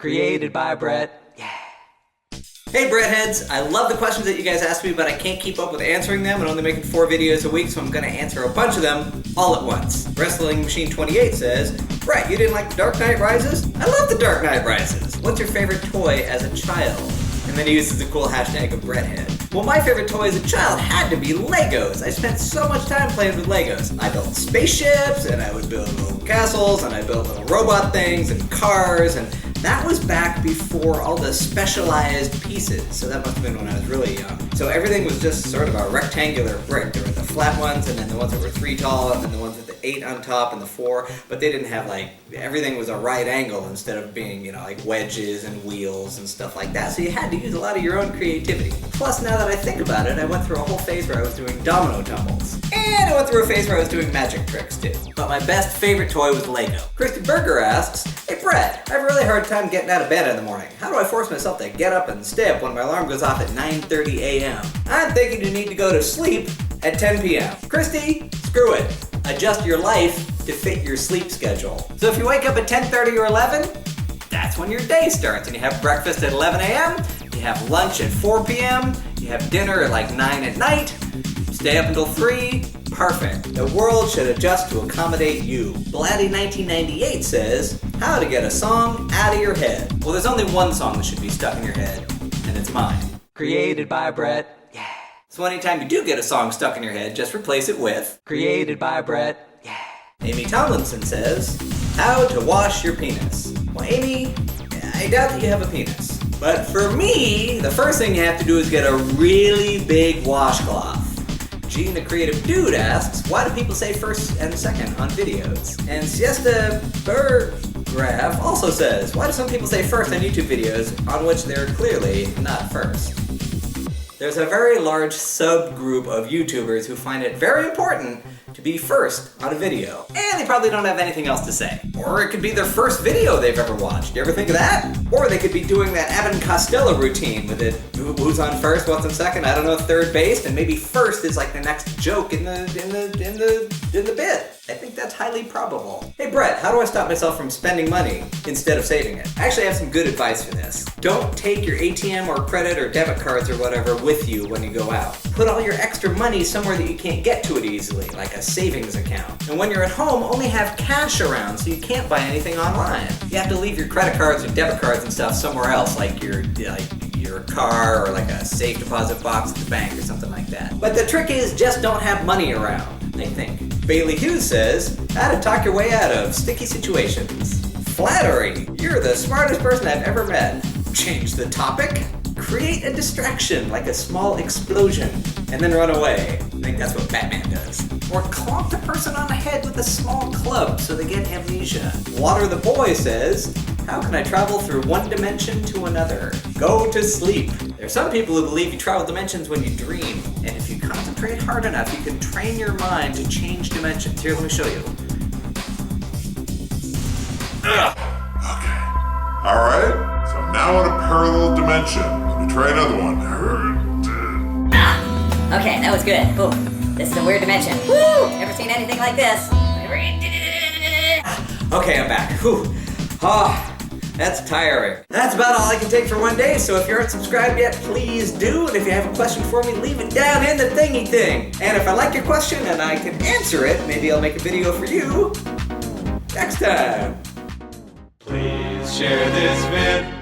Created by Brett. Yeah. Hey Brettheads, I love the questions that you guys ask me, but I can't keep up with answering them and only making 4 videos a week, so I'm gonna answer a bunch of them all at once. Wrestling Machine 28 says, Brett, you didn't like The Dark Knight Rises? I love The Dark Knight Rises. What's your favorite toy as a child? And then he uses the cool hashtag of Bretthead. Well, my favorite toy as a child had to be Legos. I spent so much time playing with Legos. I built spaceships, and I would build little castles, and I built little robot things, and cars, and that was back before all the specialized pieces. So that must have been when I was really young. So everything was just sort of a rectangular brick. There were the flat ones, and then the ones that were 3 tall, and then the ones with the 8 on top and the 4. But they didn't have everything was a right angle instead of being, like wedges and wheels and stuff like that. So you had to use a lot of your own creativity. Plus, now that I think about it, I went through a whole phase where I was doing domino tumbles. And I went through a phase where I was doing magic tricks too. But my best favorite toy was Lego. Christy Berger asks, Hey Brett, I have a really hard time getting out of bed in the morning. How do I force myself to get up and stay up when my alarm goes off at 9:30 a.m.? I'm thinking you need to go to sleep at 10 p.m. Christy, screw it. Adjust your life to fit your sleep schedule. So if you wake up at 10:30 or 11, that's when your day starts. And you have breakfast at 11 a.m., you have lunch at 4 p.m., you have dinner at 9 at night, stay up until 3, perfect. The world should adjust to accommodate you. Blatty1998 says, how to get a song out of your head. Well, there's only one song that should be stuck in your head, and it's mine. Created by Brett. Yeah. So anytime you do get a song stuck in your head, just replace it with Created by Brett. Yeah. Amy Tomlinson says, how to wash your penis. Well, Amy, I doubt that you have a penis. But for me, the first thing you have to do is get a really big washcloth. Gene the Creative Dude asks, why do people say first and second on videos? And Siesta Burgraph also says, why do some people say first on YouTube videos on which they're clearly not first? There's a very large subgroup of YouTubers who find it very important to be first on a video. And they probably don't have anything else to say. Or it could be their first video they've ever watched. You ever think of that? Or they could be doing that Abbott and Costello routine with it. Who's on first, what's on second, I don't know, third base, and maybe first is like the next joke in the bit. I think that's highly probable. Hey Brett, how do I stop myself from spending money instead of saving it? Actually, I have some good advice for this. Don't take your ATM or credit or debit cards or whatever with you when you go out. Put all your extra money somewhere that you can't get to it easily, like a savings account. And when you're at home, only have cash around so you can't buy anything online. You have to leave your credit cards or debit cards and stuff somewhere else, like your car or like a safe deposit box at the bank or something like that. But the trick is just don't have money around, I think. Bailey Hughes says, how to talk your way out of sticky situations. Flattery. You're the smartest person I've ever met. Change the topic. Create a distraction, like a small explosion, and then run away. I think that's what Batman does. Or clonk the person on the head with a small club so they get amnesia. Water the Boy says, how can I travel through one dimension to another? Go to sleep. There are some people who believe you travel dimensions when you dream, and if you concentrate hard enough, you can train your mind to change dimensions. Here, let me show you. Okay. Alright, so I'm now in a parallel dimension. Let me try another one. Okay, that was good. Ooh, this is a weird dimension. Woo! Never seen anything like this. Okay, I'm back. Whew. That's tiring. That's about all I can take for one day, so if you aren't subscribed yet, please do. And if you have a question for me, leave it down in the thingy thing. And if I like your question and I can answer it, maybe I'll make a video for you next time. Please share this vid